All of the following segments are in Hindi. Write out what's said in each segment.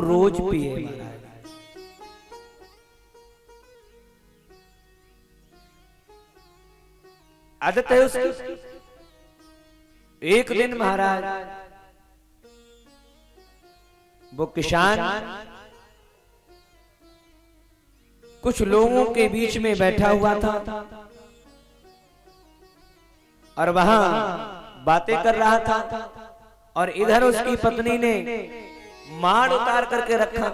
रोज पिए महाराज। आदत है उसकी। एक दिन महाराज वो किसान कुछ लोगों के बीच में बैठा हुआ था और वहां बातें कर रहा था और इधर उसकी पत्नी ने माड़ उतार करके रखा,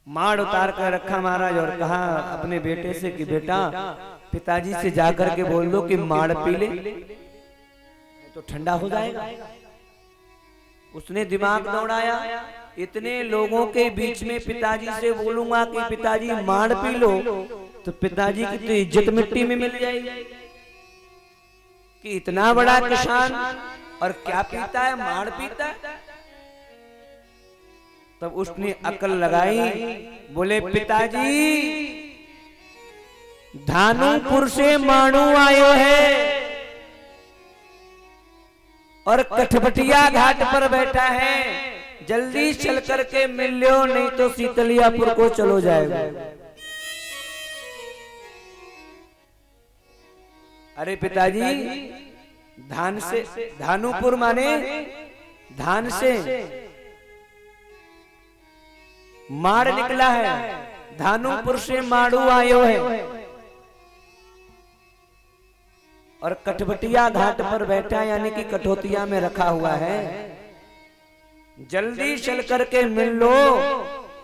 माड़ उतार कर रखा महाराज, और कहा अपने बेटे से कि बेटा पिताजी से जाकर के बोल दो कि माड़ पी ले तो ठंडा हो जाएगा। उसने दिमाग दौड़ाया, इतने लोगों के बीच में पिताजी से बोलूंगा कि पिताजी माड़ पी लो तो पिताजी की तो इज्जत मिट्टी में मिल जाएगी कि इतना बड़ा किसान और क्या पीता है, माड़ पीता है। तब उसने अकल लगाई, बोले पिताजी धानुपुर से माणू आयो है और कठबटिया घाट पर बैठा है, जल्दी चल करके मिल लो नहीं तो शीतलियापुर को चलो जाएगा। अरे पिताजी धान से, धानुपुर माने धान से माड़ निकला है, धानुपुर से माड़ू आयो है और कठबटिया घाट पर बैठा यानी कि कठोतिया में रखा हुआ है, जल्दी चल करके मिल लो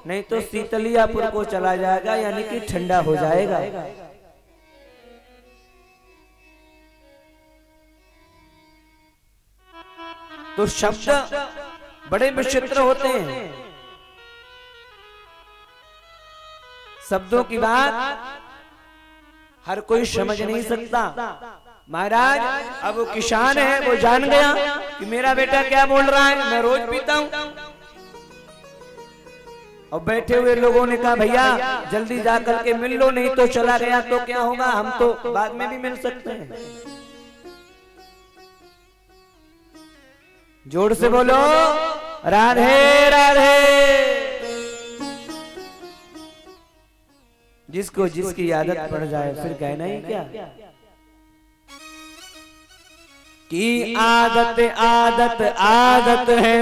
नहीं तो शीतलियापुर को चला जाएगा यानी कि ठंडा हो जाएगा। तो शब्द बड़े विचित्र होते हैं, शब्दों की बात हर कोई समझ नहीं सकता। महाराज अब वो किसान है, वो जान गया कि मेरा बेटा क्या बोल रहा है, मैं रोज पीता हूं। और बैठे हुए लोगों ने कहा भैया जल्दी जाकर के मिल लो नहीं तो चला गया तो क्या होगा, हम तो बाद में भी मिल सकते हैं। जोर से बोलो राधे राधे। जिसको जिसकी आदत पड़ जाए फिर कहना ही क्या कि आदत आदत आदत है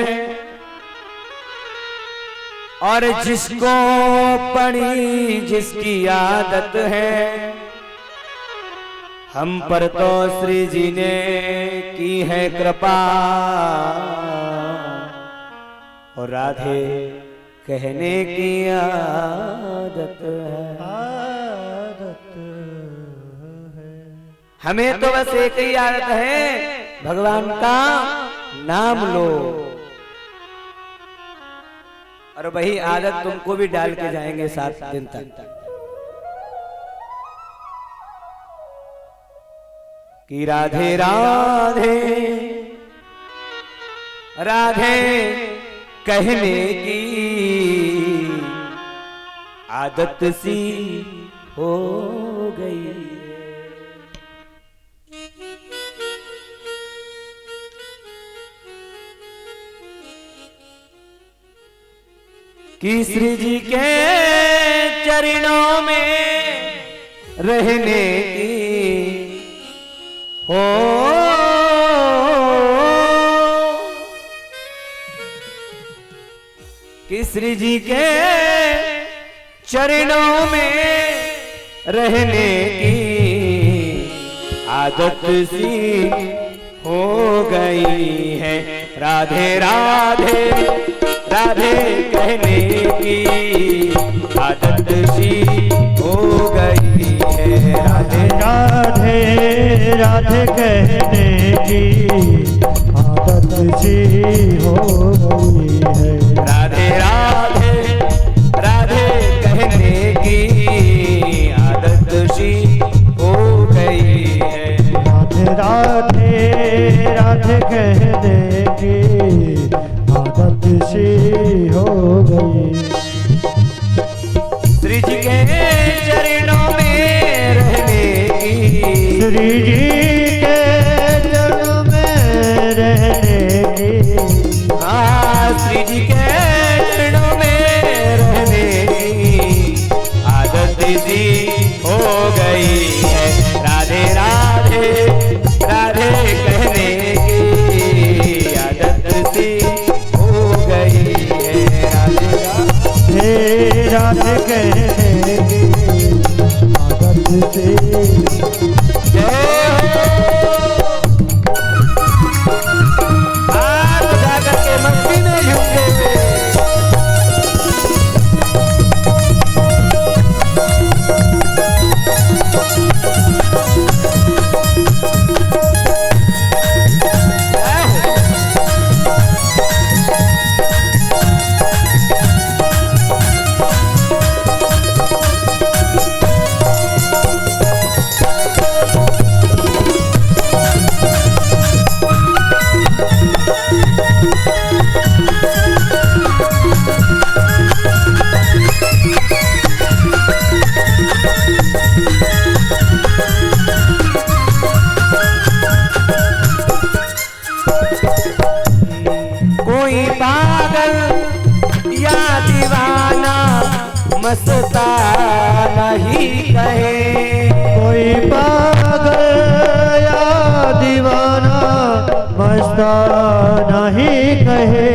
और जिसको पड़ी जिसकी आदत है, हम पर तो श्री जी ने की है कृपा और राधे कहने की आदत है, आदत है। हमें तो बस एक ही आदत है, भगवान का नाम लो और वही आदत तुमको भी डाल के जाएंगे 7 दिन तक कि राधे राधे राधे कहने की आदत सी हो गई। कि श्री जी के चरणों में रहने की हो कि श्री जी के चरणों में रहने की आदत सी हो गई है। राधे राधे राधे कहने की आदत सी हो गई है। राधे राधे राधे कहने की आदत सी हो गई है। राधे राधे राधे कहने की आदत सी हो गई है। राधे राधे राधे कहने की आदत सी हो गई। श्री जी के चरणों में रहने की, श्री जी के चरणों में रहने की राधे कहने की आदत से। हाथ जाकर के मस्ती में झूमे मस्ताना ही कहे। कोई पागल या दीवाना मस्ताना ही कहे।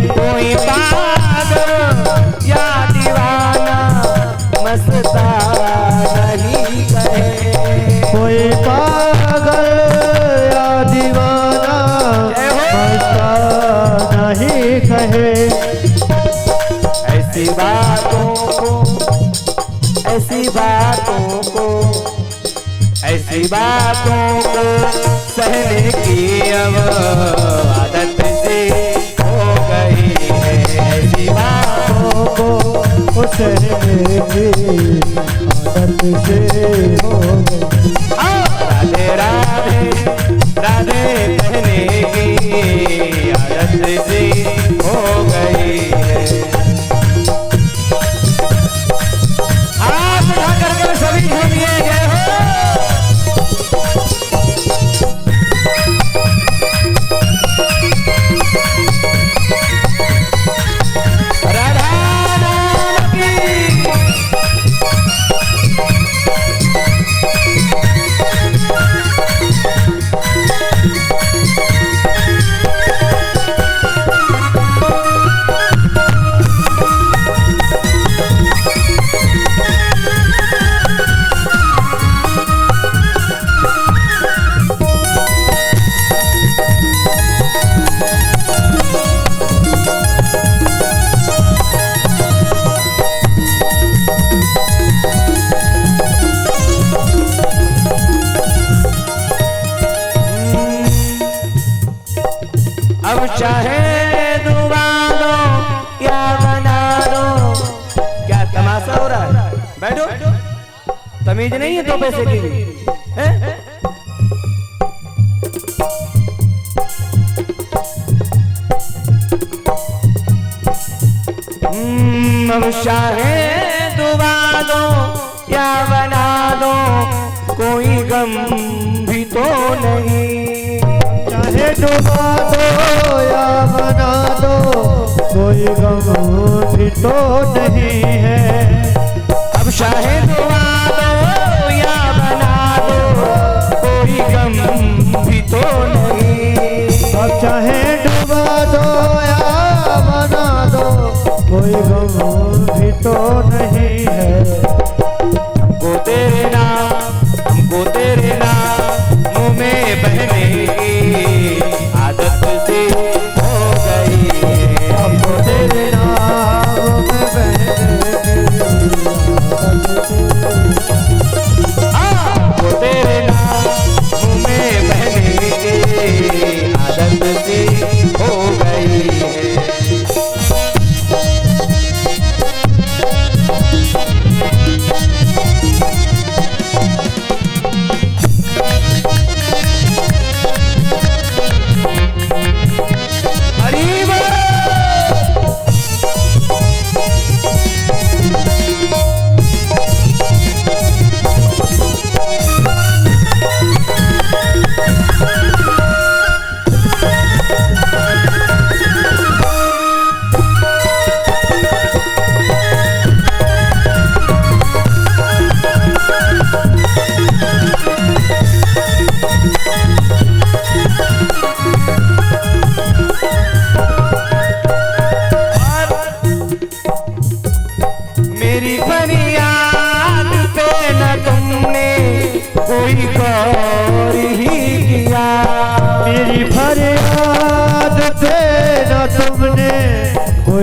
कोई पागल या दीवाना मस्ताना ही कहे। कोई पागल या दीवाना मस्ताना ही कहे। ऐसी बातों को सहने की अब आदत से हो गई है। ऐसी बातों को सहने की आदत से हो गई। राधे राधे राधे कहने की आदत से हो गई है। हाथ उठा करके सभी झूमिए गए हो। अब चाहे डुबा दो या बना दो। क्या तमाशा हो रहा है? बैठो, तमीज नहीं है दो पैसे की है? अब चाहे डुबा दो या बना दो, कोई गम भी तो नहीं। चाहे डुबा दो या बना दो, कोई गम भी तो नहीं है। अब चाहे डुबा दो या बना दो, कोई गम भी तो नहीं। अब चाहे डुबा दो या बना दो, कोई गम भी तो नहीं है। हमको तेरे नाम मुँह में बहने की आदत से हो गई है। हमको तेरे नाम में बहने की आदत से। हमको तेरे नाम मुँह में बहने की आदत से हो गई है।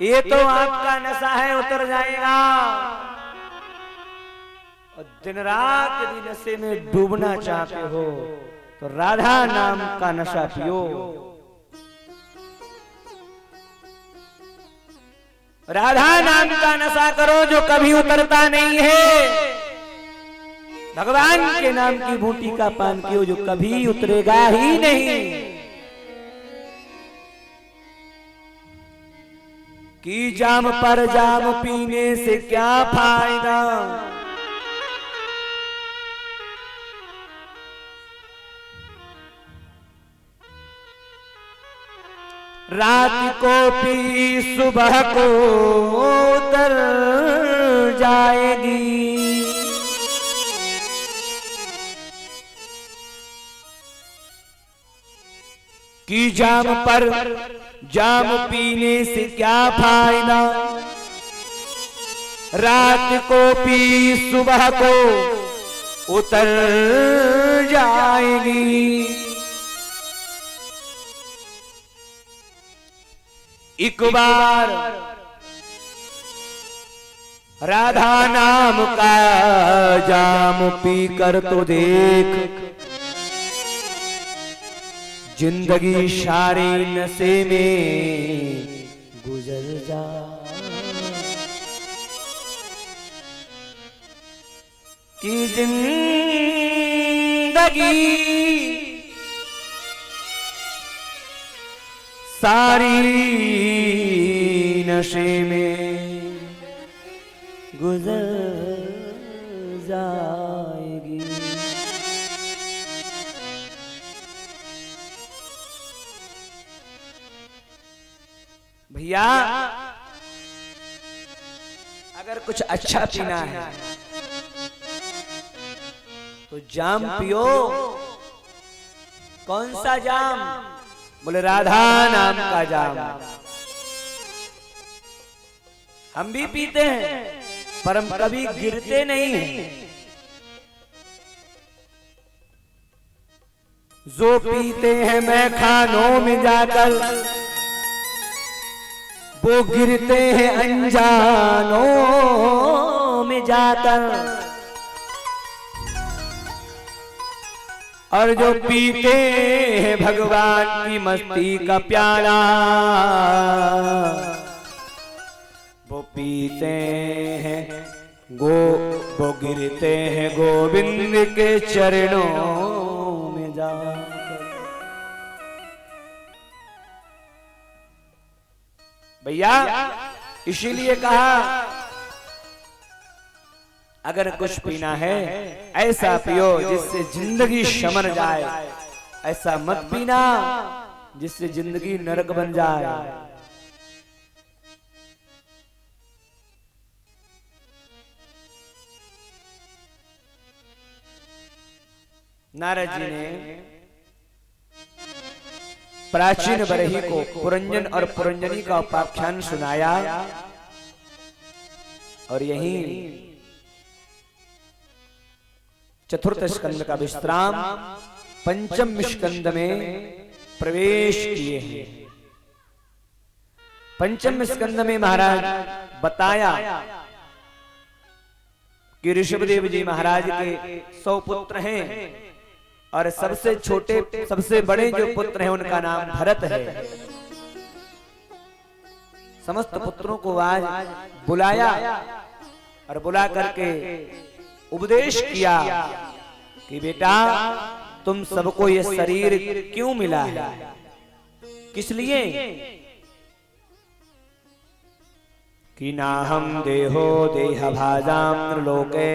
ये तो आपका नशा है, उतर जाएगा। और दिन रात यदि नशे में डूबना चाहते हो तो राधा नाम का नशा पियो। राधा नाम का नशा करो जो कभी उतरता नहीं है। भगवान के नाम की बूटी का पान कियो जो कभी उतरेगा ही नहीं। कि जाम पर जाम पीने से क्या फायदा, रात को पी सुबह को उतर जाएगी। कि जाम पर जाम पीने से क्या फायदा, रात को पी सुबह को उतर जाएगी। एक बार राधा नाम का जाम पी कर तो देख, जिंदगी सारी नशे में गुजर जा। कि जिंदगी सारी नशे में गुजर जाएगी। भैया अगर कुछ अच्छा पीना है तो जाम पियो। कौन सा जाम? बोले राधा नाम का जाम। हम भी पीते हैं पर हम कभी गिरते नहीं हैं। जो पीते हैं मैखानों में जाकर वो गिरते हैं अनजानों में जाकर। और जो पीते हैं भगवान की मस्ती का प्याला वो पीते हैं वो गिरते हैं गोविंद के चरणों में जाकर। भैया इसीलिए कहा अगर कुछ पीना है ऐसा पियो जिससे जिंदगी समर जाए। ऐसा मत पीना जिससे जिंदगी नरक बन जाए। नारद जी ने प्राचीन बरही को पुरंजन और पुरंजनी का उपाख्यान सुनाया और यही चतुर्थ स्कंद का विश्राम पंचम स्कंद में प्रवेश किए हैं। पंचम स्कंद में महाराज बताया कि ऋषभदेव जी महाराज के 100 पुत्र हैं और सबसे छोटे सबसे बड़े जो पुत्र हैं उनका नाम भरत है। समस्त पुत्रों को आज बुलाया और बुला करके उपदेश किया कि बेटा तुम सबको ये शरीर क्यों मिला है, किस लिए? कि ना हम देहो देह भाजाम लोके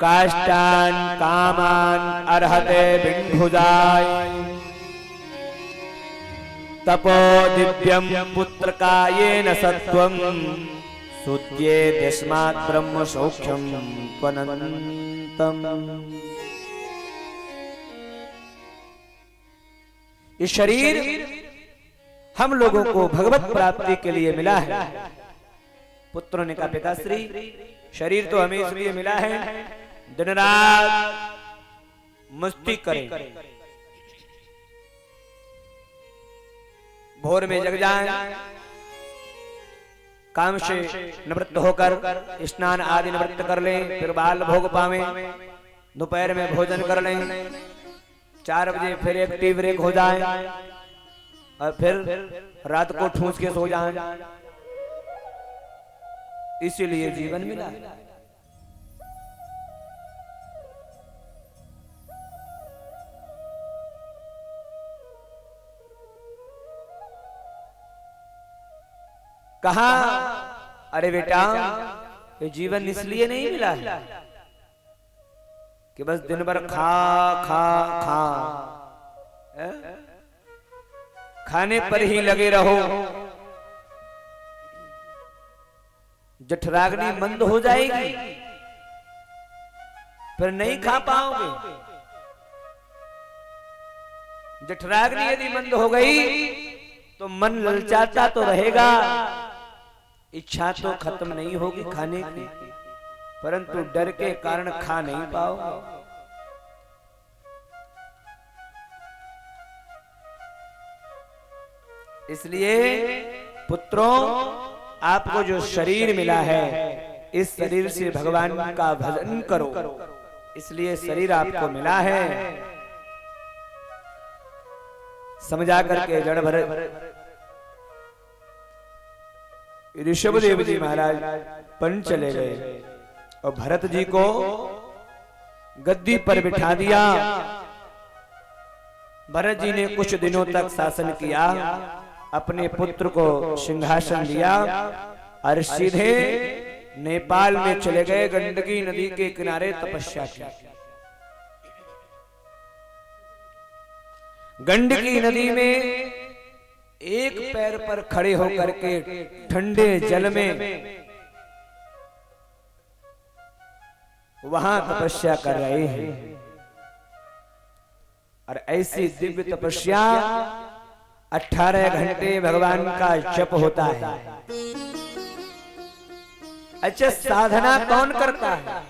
काष्टान कामान अर्हते बिंभुजाय तपो दिव्यम पुत्र कायेन सत्वम सुत्ये तस्मात् ब्रह्म सौख्यम त्वनन्तम। ये शरीर हम लोगों को भगवत प्राप्ति के लिए मिला है। पुत्रों ने कहा पिताश्री शरीर तो हमें इसलिए मिला है दिन रात मस्ती करें, भोर में जग जाएं, काम से निवृत्त होकर स्नान आदि निवृत्त कर लें, फिर बाल भोग पावे, दोपहर में भोजन कर लें, 4 बजे फिर एक टी ब्रेक हो जाए और फिर रात को ठूंस के सो जाएं। इसीलिए जीवन मिला। कहा, अरे बेटा ये जीवन इसलिए नहीं मिला है कि बस दिन भर खा खा खा, खाने पर ही लगे रहो। जठराग्नि मंद हो जाएगी, फिर नहीं खा पाओगे। जठराग्नि यदि मंद हो गई तो मन ललचाता तो रहेगा, इच्छा तो खत्म नहीं होगी खाने की, परंतु डर के कारण खा नहीं पाओगे। इसलिए पुत्रों, आपको जो शरीर मिला है, इस शरीर से भगवान का भजन करो। इसलिए शरीर आपको मिला है, समझा करके जड़ भर ऋषभदेव जी महाराज पन चले गए और भरत जी को गद्दी पर बिठा दिया। भरत जी ने कुछ दिनों तक शासन किया, अपने पुत्र को सिंहासन दिया और सीधे नेपाल में चले गए, गंडकी नदी के किनारे तपस्या की। गंडकी नदी में एक पैर पर खड़े होकर के ठंडे जल में वहां तपस्या कर रहे हैं। और ऐसी दिव्य तपस्या 18 घंटे भगवान का जप होता है। अच्छा, साधना कौन करता है?